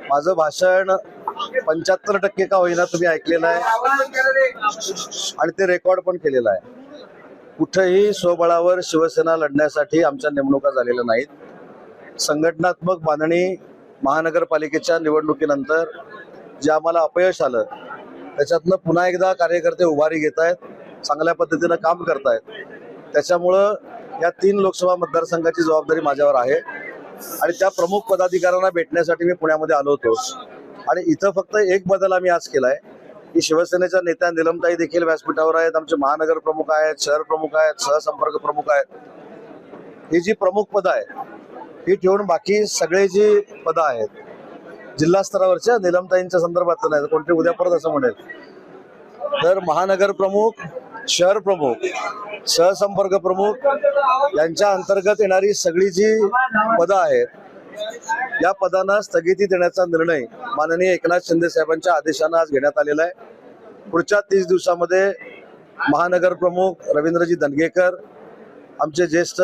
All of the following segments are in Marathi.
माझं भाषण 75% का होईना तुम्ही ऐकलेलं आहे आणि ते रेकॉर्ड पण केलेलं आहे. कुठेही स्वबळावर शिवसेना लढण्यासाठी आमच्या नेमणुका झालेल्या नाहीत. संघटनात्मक बांधणी महानगरपालिकेच्या निवडणुकीनंतर जे आम्हाला अपयश आलं त्याच्यातनं पुन्हा एकदा कार्यकर्ते उभारी घेत आहेत, चांगल्या पद्धतीनं काम करतायत. त्याच्यामुळं या 3 लोकसभा मतदारसंघाची जबाबदारी माझ्यावर आहे आणि त्या प्रमुख पदाधिकाऱ्यांना भेटण्यासाठी मी पुण्यामध्ये आलो होतो. आणि इथं फक्त एक बदल आम्ही आज केलाय की शिवसेनेच्या नेत्या निलमताई देखील व्यासपीठावर आहेत, आमचे महानगर प्रमुख आहेत, शहर प्रमुख आहेत, सहसंपर्क प्रमुख आहेत. ही जी प्रमुख पदं आहेत ही ठेवून बाकी सगळे जी पदं आहेत जिल्हा स्तरावरच्या निलमताईंच्या संदर्भात नाही, कोणते उद्या परत असं म्हणेल तर महानगर प्रमुख, शहर प्रमुख, सहसंपर्क प्रमुख यांच्या अंतर्गत येणारी सगळी जी पदं आहेत या पदांना स्थगिती देण्याचा निर्णय माननीय एकनाथ शिंदे साहेबांच्या आदेशानं आज घेण्यात आलेला आहे. पुढच्या 30 दिवसामध्ये महानगर प्रमुख रवींद्रजी दनगेकर, आमचे ज्येष्ठ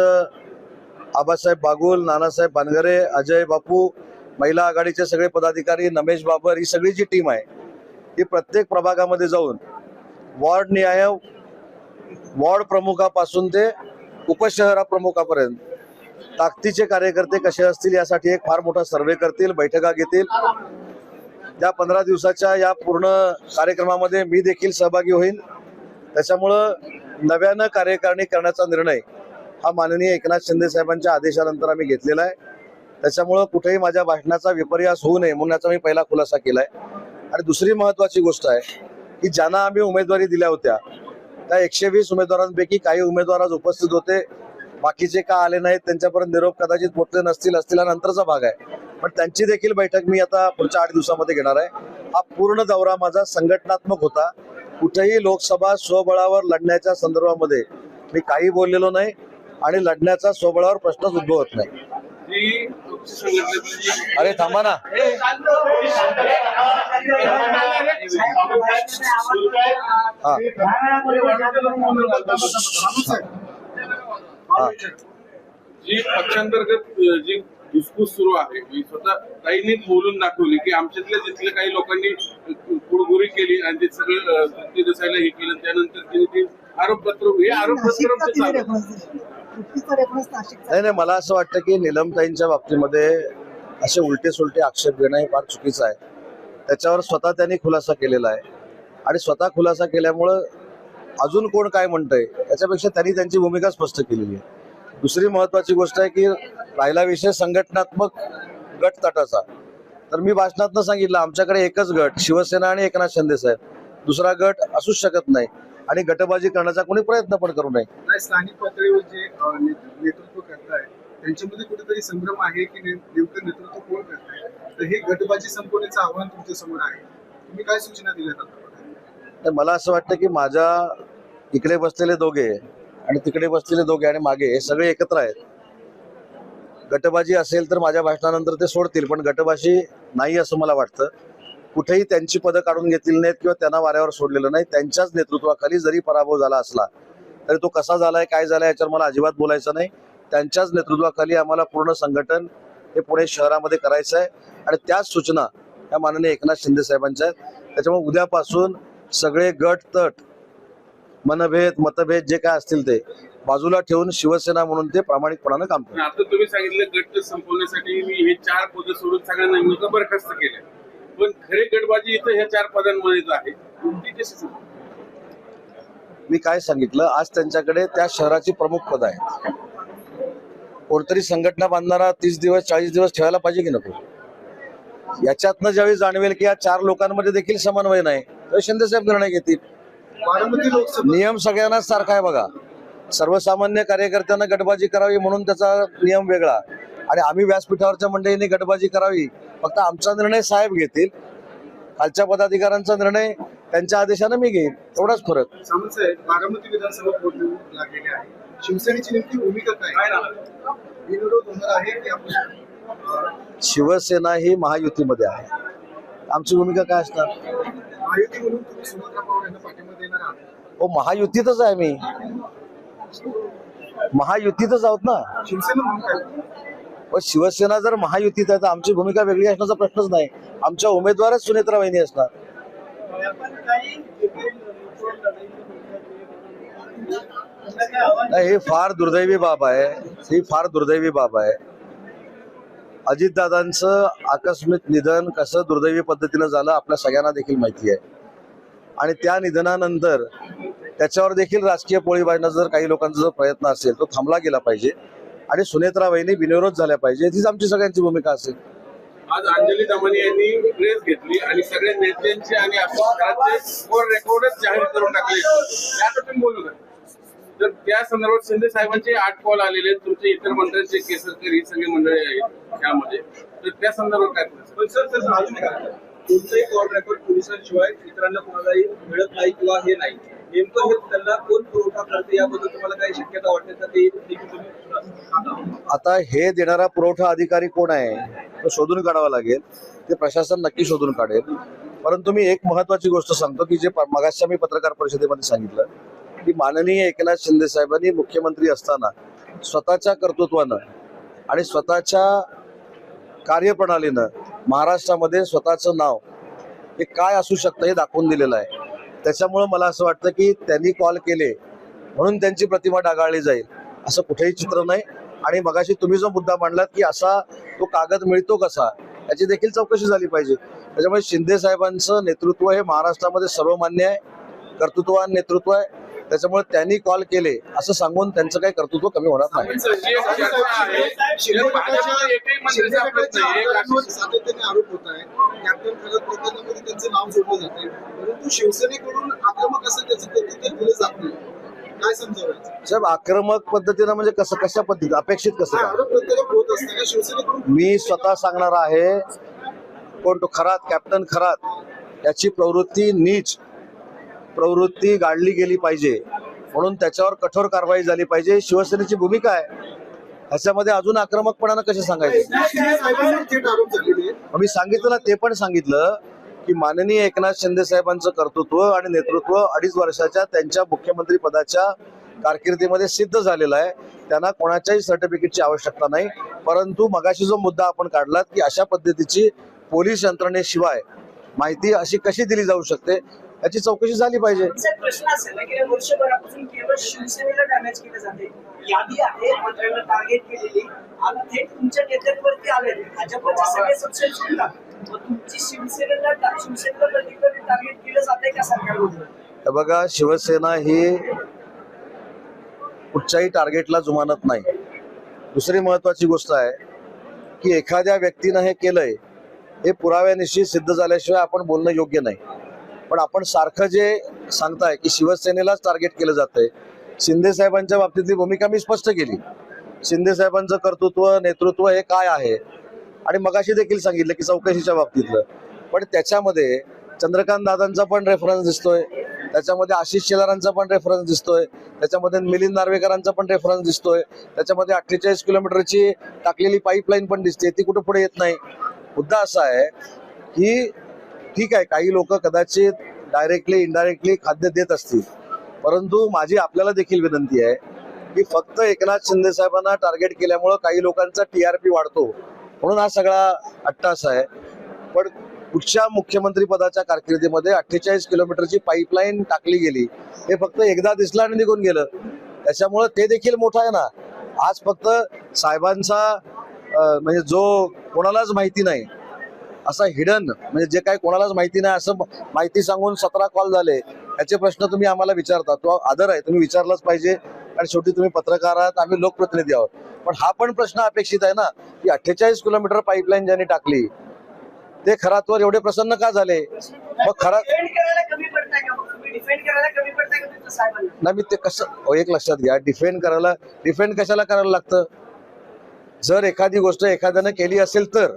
आबासाहेब बागुल, नानासाहेब बानगरे, अजय बापू, महिला आघाडीचे सगळे पदाधिकारी, नमेश बाबर, ही सगळी जी टीम आहे ही प्रत्येक प्रभागामध्ये जाऊन वॉर्ड निहाय वॉर्ड प्रमुखापासून ते उपशहरा प्रमुखापर्यंत ताकदीचे कार्यकर्ते कसे असतील यासाठी एक फार मोठा सर्वे करतील, बैठका घेतील. त्या 15 दिवसाच्या या पूर्ण कार्यक्रमामध्ये मी देखील सहभागी होईल. त्याच्यामुळं नव्यानं कार्यकारिणी करण्याचा निर्णय हा माननीय एकनाथ शिंदे साहेबांच्या आदेशानंतर आम्ही घेतलेला आहे. त्याच्यामुळं कुठेही माझ्या भाषणाचा विपर्यास होऊ नये म्हणून याचा मी पहिला खुलासा केलाय. आणि दुसरी महत्वाची गोष्ट आहे की ज्यांना आम्ही उमेदवारी दिल्या होत्या त्या 120 उमेदवारांपैकी काही उमेदवार आज उपस्थित होते, बाकीचे का आले नाहीत त्यांच्यापर्यंत निरोप कदाचित पोहोचले नसतील हा नंतरचा भाग आहे. पण त्यांची देखील बैठक मी आता पुढच्या 8 दिवसामध्ये घेणार आहे. हा पूर्ण दौरा माझा संघटनात्मक होता. कुठेही लोकसभा स्वबळावर लढण्याच्या संदर्भामध्ये मी काही बोललेलो नाही आणि लढण्याचा स्वबळावर प्रश्नच उद्भवत नाही. अरे थांबा ना, जी पक्षांतर्गत जी घुसघुस सुरू आहे स्वतः ताईंनी बोलून दाखवली की आमच्यातल्या जिथल्या काही लोकांनी कुडगुरी केली आणि ते सगळं तृप्ती देसाईला हे केलं, त्यानंतर तिने ते आरोपपत्र नाही, मला असं वाटतं की निलमताईंच्या बाबतीमध्ये असे उलटे सुलटे आक्षेप घेणं हे फार चुकीचं आहे. त्याच्यावर स्वतः त्यांनी खुलासा केलेला आहे आणि स्वतः खुलासा केल्यामुळं अजून कोण काय म्हणतंय याच्यापेक्षा त्यांनी त्यांची भूमिका स्पष्ट केलेली आहे. दुसरी महत्वाची गोष्ट आहे की राहिला विषय संघटनात्मक गट तटाचा, तर मी भाषणातनं सांगितलं आमच्याकडे एकच गट शिवसेना आणि एकनाथ शिंदे साहेब, दुसरा गट असूच शकत नाही आणि गटबाजी करण्याचा कोणी प्रयत्न पण करू नये. स्थानिक पातळीवर जे नेतृत्व करताय त्यांच्यामध्ये कुठेतरी संभ्रम आहे की नेमकं नेतृत्व कोण करताय, तर हे गटबाजी संपवण्याचं आव्हान तुमच्या समोर आहे. तुम्ही काय सूचना दिल्यात? मला असं वाटतं की माझ्या इकडे बसलेले दोघे आणि तिकडे बसलेले दोघे आणि मागे हे सगळे एकत्र आहेत. गटबाजी असेल तर माझ्या भाषणानंतर ते सोडतील, पण गटबाजी नाही असं मला वाटतं. कुठेही त्यांची पदं काढून घेतलेली नाहीत किंवा त्यांना वाऱ्यावर सोडलेलं नाही. त्यांच्याच नेतृत्वाखाली जरी पराभव झाला असला तरी तो कसा झालाय काय झालाय याच्यावर मला अजिबात बोलायचं नाही. त्यांच्याच नेतृत्वाखाली आम्हाला पूर्ण संघटन हे पुणे शहरामध्ये करायचं आहे आणि त्याच सूचना या माननीय एकनाथ शिंदे साहेबांच्या आहेत. त्याच्यामुळे उद्यापासून सगळे गट तट मनभेद मतभेद जे काय असतील ते बाजूला ठेवून शिवसेना म्हणून ते प्रामाणिकपणानं काम करतात. आता तुम्ही सांगितलं गट संपवण्यासाठी मी हे 4 पदं सोडून सगळ्यांना नेमकं बरखास्त केलं, पण खरे गटबाजी इथं ह्या 4 पदांमध्येच आहे. मी काय सांगितलं, आज त्यांच्याकडे त्या शहराची प्रमुख पद आहेत. कोणतरी संघटना बांधणारा 30 दिवस 40 दिवस ठेवायला पाहिजे की नको. याच्यातनं ज्यावेळी जाणवेल की या 4 लोकांमध्ये देखील समन्वय नाही तर शिंदे साहेब निर्णय घेतील. नियम सगळ्यांनाच सारखा आहे बघा. सर्वसामान्य कार्यकर्त्यांना गटबाजी करावी म्हणून त्याचा नियम वेगळा आणि आम्ही व्यासपीठावरच्या मंडळींनी गटबाजी करावी फक्त आमचा निर्णय साहेब घेतील, खालच्या पदाधिकाऱ्यांचा निर्णय त्यांच्या आदेशाने मी घेईन, एवढाच फरक. बारामती विधानसभा निवडणूक लागलेली आहे, शिवसेनेची नेमकी भूमिका काय विरोध होणार आहे की आपण? शिवसेना ही महायुतीमध्ये आहे, आमची भूमिका काय असणार? महायुती म्हणून तुम्ही सुभद्रा पवार यांना पाठिंबा देणार आहात? हो, महायुतीतच आहे मी, महायुतीतच आहोत ना. शिवसेना म्हणून काय? पण शिवसेना जर महायुतीत आहे तर आमची भूमिका वेगळी असण्याचा प्रश्नच नाही. आमच्या उमेदवारच सुनेत्रा वहिनी असणार. नाही, ही फार दुर्दैवी बाब आहे. ही फार दुर्दैवी बाब आहे. अजितदादांचं आकस्मिक निधन कसं दुर्दैवी पद्धतीनं झालं आपल्या सगळ्यांना देखील माहिती आहे. आणि त्या निधनानंतर त्याच्यावर देखील राजकीय पोळीबाजण्याचा जर काही लोकांचा जर प्रयत्न असेल तो थांबला गेला पाहिजे आणि सुनेत्रा वहिनी बिनविरोध झाल्या पाहिजे. हीच आमची सगळ्यांची भूमिका असेल. आज अंजली दमनी यांनी प्रेस घेतली आणि सगळ्या नेत्यांचे आणि रेकॉर्डच जाहीर करून टाकले. यात तुम्ही बोलू नका. तर त्या संदर्भात शिंदे साहेबांचे 8 कॉल आलेले आहेत. तुमचे इतर मंत्र्यांचे केसरकर ही सगळी मंडळी आहेत त्यामध्ये. तर त्या संदर्भात काय पण सर त्याचं अजून काय कोणताही कॉल रेकॉर्ड पोलिसांशिवाय इतरांना कोणालाही मिळत नाही किंवा हे नाही, नेमकं हे त्यांना कोण पुरवठा करते याबद्दल तुम्हाला काही शक्यता वाटते तर ते देखील तुम्ही आता हे देणारा पुरवठा अधिकारी कोण आहे तो शोधून काढावा लागेल. ते प्रशासन नक्की शोधून काढेल. परंतु मी एक महत्वाची गोष्ट सांगतो की जे मगाशी मी पत्रकार परिषदेमध्ये सांगितलं की माननीय एकनाथ शिंदे साहेबांनी मुख्यमंत्री असताना स्वतःच्या कर्तृत्वानं आणि स्वतःच्या कार्यप्रणालीनं महाराष्ट्रामध्ये स्वतःचं नाव हे काय असू शकतं हे दाखवून दिलेलं आहे. त्याच्यामुळं मला असं वाटतं की त्यांनी कॉल केले म्हणून त्यांची प्रतिमा डागाळली जाईल असं कुठेही चित्र नाही. आणि मगाशी तुम्ही जो मुद्दा मांडलात की असा तो कागद मिळतो कसा याची देखील चौकशी झाली पाहिजे. त्याच्यामुळे शिंदे साहेबांचं नेतृत्व हे महाराष्ट्रामध्ये सर्वमान्य आहे, कर्तृत्ववान नेतृत्व आहे. त्याच्यामुळे त्यांनी कॉल केले असं सांगून त्यांचं काही कर्तृत्व कमी होणार नाही. सातत्याने आरोप होत आहे कॅप्टन खरं प्रकरणामध्ये त्यांचं नाव जोडलं जाते, परंतु शिवसेनेकडून आक्रमक असं त्याचं कर्तृत्व दिलं जात नाही. काय समजावायचं साहेब? आक्रमक पद्धतीनं म्हणजे कसं, कशा पद्धतीनं, अपेक्षित कसं? आरोप प्रत्यारोप होत असताना शिवसेनेकडून मी स्वतः सांगणार आहे, कोण तो खरात, कॅप्टन खरात याची प्रवृत्ती नीच प्रवृत्ती गाडली गेली पाहिजे म्हणून त्याच्यावर कठोर कारवाई झाली पाहिजे. शिवसेनेची भूमिका आहे. ह्याच्यामध्ये अजून आक्रमकपणानं कसे सांगायचे? थेट आरोप झालेले आहेत. मी सांगितलं ना, ते पण सांगितलं की माननीय एकनाथ शिंदे साहेबांचं कर्तृत्व आणि नेतृत्व 2.5 वर्षाच्या त्यांच्या मुख्यमंत्री पदाच्या कारकिर्दीमध्ये सिद्ध झालेलं आहे. त्यांना कोणाच्याही सर्टिफिकेटची आवश्यकता नाही. परंतु मगाशी जो मुद्दा आपण काढलात की अशा पद्धतीची पोलीस यंत्रणेशिवाय माहिती अशी कशी दिली जाऊ शकते याची चौकशी झाली पाहिजे. प्रश्न असेल ना की वर्षभरापासून केवळ शिवसेनेला डॅमेज केलं जाते. यादी आहे, मंत्र्यांना टार्गेट केलेली आणि थेट तुमच्या नेत्यांवरती आले. भाजपचे सगळे सबसेट सुटला, मग तुमची शिवसेनेला प्रतिक्रिया टार्गेट केलं जाते का सरकारकडून? बघा, शिवसेना ही कुठच्याही टार्गेटला जुमानत नाही. दुसरी महत्वाची गोष्ट आहे की एखाद्या व्यक्तीनं हे केलंय हे पुराव्यानिशी सिद्ध झाल्याशिवाय आपण बोलणं योग्य नाही. पण आपण सारखं जे सांगताय की शिवसेनेलाच टार्गेट केलं जातंय, शिंदे साहेबांच्या बाबतीतली भूमिका मी स्पष्ट केली. शिंदे साहेबांचं कर्तृत्व नेतृत्व हे काय आहे आणि मगाशी देखील सांगितलं की चौकशीच्या बाबतीतलं. पण त्याच्यामध्ये चंद्रकांत दादांचा पण रेफरन्स दिसतोय, त्याच्यामध्ये आशिष शेलारांचा पण रेफरन्स दिसतोय, त्याच्यामध्ये मिलिंद नार्वेकरांचा पण रेफरन्स दिसतोय, त्याच्यामध्ये 48 किलोमीटरची टाकलेली पाईपलाईन पण दिसते. ती कुठं पुढे येत नाही. मुद्दा असा आहे की ठीक आहे, काही लोक कदाचित डायरेक्टली इनडायरेक्टली खाद्य देत असतील, परंतु माझी आपल्याला देखील विनंती आहे की फक्त एकनाथ शिंदे साहेबांना टार्गेट केल्यामुळं काही लोकांचा TRP वाढतो म्हणून हा सगळा अट्टास आहे. पण पुढच्या मुख्यमंत्री पदाच्या कारकिर्दीमध्ये 48 किलोमीटरची पाईपलाईन टाकली गेली हे फक्त एकदा दिसलं आणि निघून गेलं. त्याच्यामुळं ते देखील मोठं आहे ना. आज फक्त साहेबांचा म्हणजे जो कोणालाच माहिती नाही असा हिडन, म्हणजे जे काही कोणालाच माहिती नाही असं माहिती सांगून 17 कॉल झाले, याचे प्रश्न तुम्ही आम्हाला विचारता. तो आदर आहे, तुम्ही विचारलाच पाहिजे. आणि शेवटी तुम्ही पत्रकार आहात, आम्ही लोकप्रतिनिधी आहोत. पण हा पण प्रश्न अपेक्षित आहे ना की 48 किलोमीटर पाईपलाईन ज्यांनी टाकली ते खरातवर एवढे प्रसन्न का झाले? मग खरा नाही, मी ते कसं, एक लक्षात घ्या, डिफेंड कशाला करायला लागतं? जर एखादी गोष्ट एखाद्यानं केली असेल तर,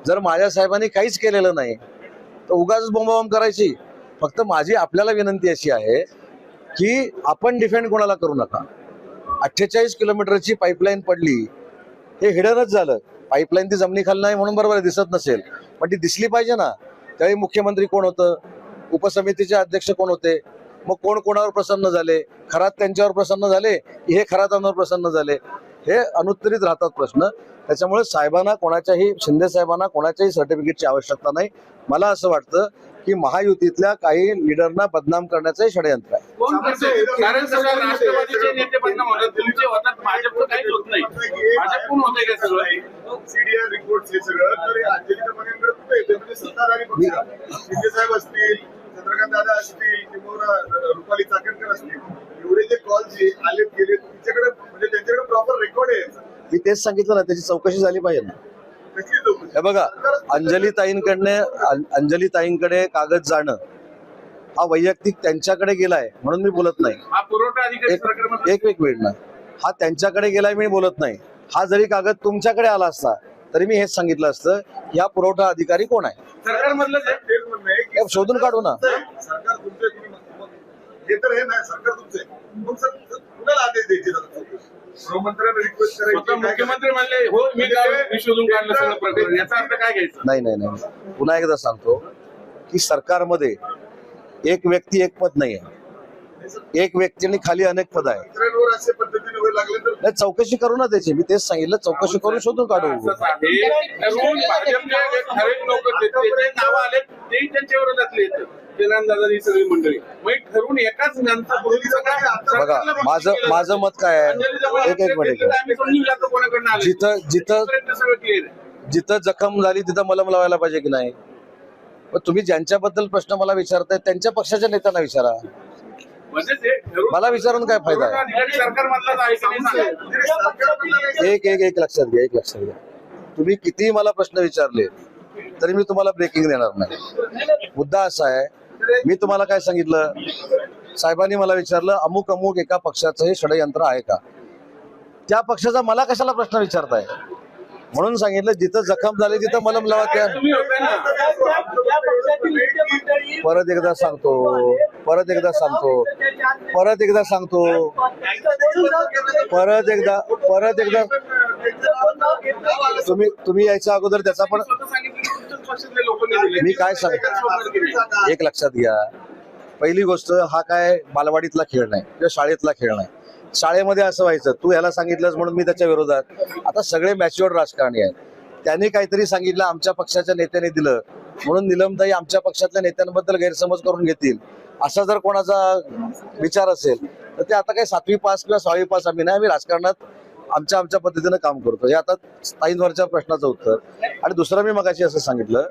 जर माझ्या साहेबांनी काहीच केलेलं नाही तर उगाच बोंबाबोंब करायची. फक्त माझी आपल्याला विनंती अशी आहे की आपण डिफेंड कोणाला करू नका. 48 किलोमीटरची पाईपलाईन पडली हे हिडनच झालं. पाईपलाईन ती जमिनीखाली नाही म्हणून बरोबर दिसत नसेल, पण ती दिसली पाहिजे ना. त्यावेळी मुख्यमंत्री कोण होतं, उपसमितीचे अध्यक्ष कोण होते, मग कोण कोणावर प्रसन्न झाले? खरात त्यांच्यावर प्रसन्न झाले की हे खरातांवर प्रसन्न झाले? हे अनुत्तरित राहतात प्रश्न. त्याच्यामुळे साहेबांना कोणाच्याही, शिंदे साहेबांना कोणाच्याही सर्टिफिकेटची आवश्यकता नाही. मला असं वाटतं की महायुतीतल्या काही लिडरना बदनाम करण्याचं षडयंत्र आहे. कोण करतंय? कारण सगळं राष्ट्रवादीचे नेते बदनाम होतात, तुमचे होतात, भाजपचं काहीच होत नाही. भाजपकडून होतंय का सगळं? सीडीआर रिपोर्ट हे सगळं तर अंजली दमानेंकडे कुठे येते? म्हणजे सत्ताधारी पक्ष शिंदे साहेब असतील, चंद्रकांत दादा असतील किंवा रुपाली चाकणकर असतील, एवढे जे कॉल जे आले गेले तिच्याकडे म्हणजे त्यांच्याकडे प्रॉपर रेकॉर्ड आहे. मी तेच सांगितलं ना, त्याची चौकशी झाली पाहिजे ना. कसली चौकशी? हे बघा, अंजली ताईंकडे कागद जाणं हा वैयक्तिक त्यांच्याकडे गेलाय म्हणून मी बोलत नाही. हा पुरवठा अधिकारी सरकारमध्ये एक मिनिट ना, हा त्यांच्याकडे गेलाय मी बोलत नाही. हा जरी कागद तुमच्याकडे आला असता तरी मी हेच सांगितलं असतं की हा पुरवठा अधिकारी कोण आहे. सरकारमधलंच आहे. तेच म्हणणं आहे की शोधून काढू ना. सरकार तुमचे, हे तर हे नाही, सरकार तुमचे, मग सर कुणाला आदेश द्यायचे गृहमंत्र्यांना रिक्वेस्ट स्वतः करायची? मुख्यमंत्री म्हणले हो मी शोधून काढलं सगळं प्रकरण, याचा अर्थ काय घ्यायचा? नाही. पुन्हा एकदा सांगतो की सरकारमध्ये एक व्यक्ती एक पद नाही आहे. एक व्यक्तीने खाली अनेक पद आहे. मंत्र्यांवर असे पद्धतीने व्हायला लागले तर नाही, चौकशी करू ना त्याची. मी तेच सांगितलं, चौकशी करून शोधून काढू. असंच आहे. ठरवून भाजपचे ठराविक लोक त्याचे नावं आले तेही त्यांच्या विरोधातले येतं. दादा ही सगळी मंडळी मग ठरवून एकाच बघा, माझं मत काय आहे, एक मिनिट. जिथं जखम झाली तिथं मलम लावायला पाहिजे की नाही. पण तुम्ही ज्यांच्याबद्दल प्रश्न मला विचारताय त्यांच्या पक्षाच्या नेत्यांना विचारा. मला विचारून काय फायदा आहे? एक लक्षात घ्या. तुम्ही कितीही मला प्रश्न विचारले तरी मी तुम्हाला ब्रेकिंग देणार नाही. मुद्दा असा आहे, मी तुम्हाला काय सांगितलं, साहेबांनी मला विचारलं अमुक अमुक एका पक्षाचं हे षडयंत्र आहे का. त्या पक्षाचा मला कशाला प्रश्न विचारताय? म्हणून सांगितलं जिथं जखम झाली तिथं मलम लावा. त्या परत एकदा सांगतो तुम्ही यायच्या अगोदर त्याचा पण मी काय सांगतो, एक लक्षात घ्या. पहिली गोष्ट, हा काय बालवाडीतला खेळ नाही किंवा शाळेतला खेळ नाही. शाळेमध्ये असं व्हायचं, तू याला सांगितलंस म्हणून मी त्याच्या विरोधात. आता सगळे मॅच्युअर्ड राजकारणी आहेत. त्यांनी काहीतरी सांगितलं, आमच्या पक्षाच्या नेत्याने दिलं म्हणून निलमताई आमच्या पक्षातल्या नेत्यांबद्दल गैरसमज करून घेतील असा जर कोणाचा विचार असेल तर ते आता काही 7वी पास किंवा 6वी पास आम्ही नाही. आम्ही राजकारणात आमच्या पद्धतीनं काम करतो. हे आता ताईंवरच्या प्रश्नाचं उत्तर. आणि दुसरं, मी मगाशी असं सांगितलं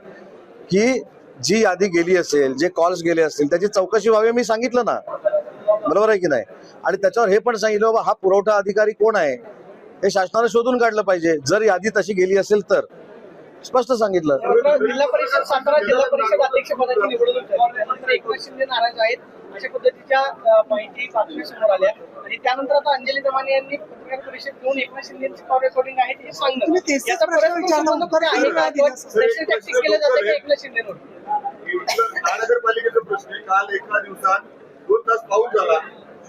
की जी यादी गेली असेल, जे कॉल्स गेले असतील त्याची चौकशी व्हावी. मी सांगितलं ना, बरोबर आहे की नाही. आणि त्याच्यावर हे पण सांगितलं बाबा हा पुरवठा अधिकारी कोण आहे हे शासनाने शोधून काढलं पाहिजे. जर यादी तशी गेली असेल तर स्पष्ट सांगितलं. जिल्हा परिषद सातारा जिल्हा परिषद अध्यक्षपदाची निवडणूक झाली, त्यानंतर एकनाथ शिंदे नाराज आहेत अशा पद्धतीच्या माहिती बातम्या समोर आल्या. आणि त्यानंतर आता अंजली दमाने यांनी पत्रकार परिषद घेऊन एकनाथ शिंदेची कॉल रेकॉर्डिंग आहे हे सांगणं, याचा परस्पर संबंध कुठे आहे का? स्पेशल टॅक्टिक केलं जातं का एकनाथ शिंदेवर? महानगरपालिकेचा प्रश्न, काल एका दिवसात 2 तास पाऊस झाला,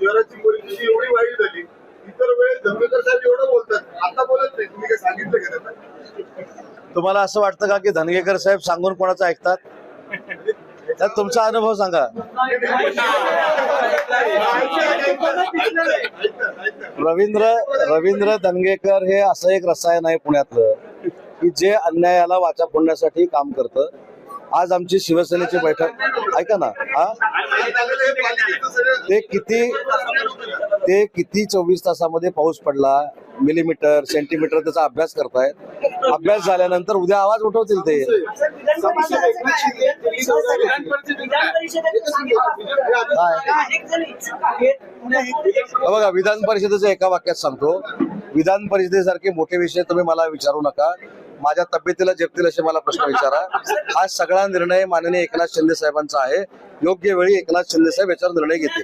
शहराची परिस्थिती एवढी वाईट झाली. इतर वेळेस धनगेकर साहेब एवढं बोलतात, आता बोलत नाही. तुम्ही काय सांगितलं का त्यांना? तुम्हाला असं वाटतं का की धनगेकर साहेब सांगून कोणाचं ऐकतात? त्यात तुमचा अनुभव सांगा. रवींद्र धनगेकर हे असं एक रसायन आहे पुण्यातलं की जे अन्यायाला वाचा फोडण्यासाठी काम करतं. आज आमची शिवसेनेची बैठक ऐका ना, ते किती 24 तासामध्ये पाऊस पडला, मिलीमीटर सेंटीमीटर त्याचा अभ्यास करतायत. अभ्यास झाल्यानंतर उद्या आवाज उठवतील ते. बघा, विधान परिषदेचं एका वाक्यात सांगतो, विधान परिषदेसारखे मोठे विषय तुम्ही मला विचारू नका. माझ्या तब्येतीला झेपतील असे मला प्रश्न विचारा. हा सगळा निर्णय माननीय एकनाथ शिंदे साहेबांचा आहे. योग्य वेळी एकनाथ शिंदे साहेब याच्यावर निर्णय घेतील.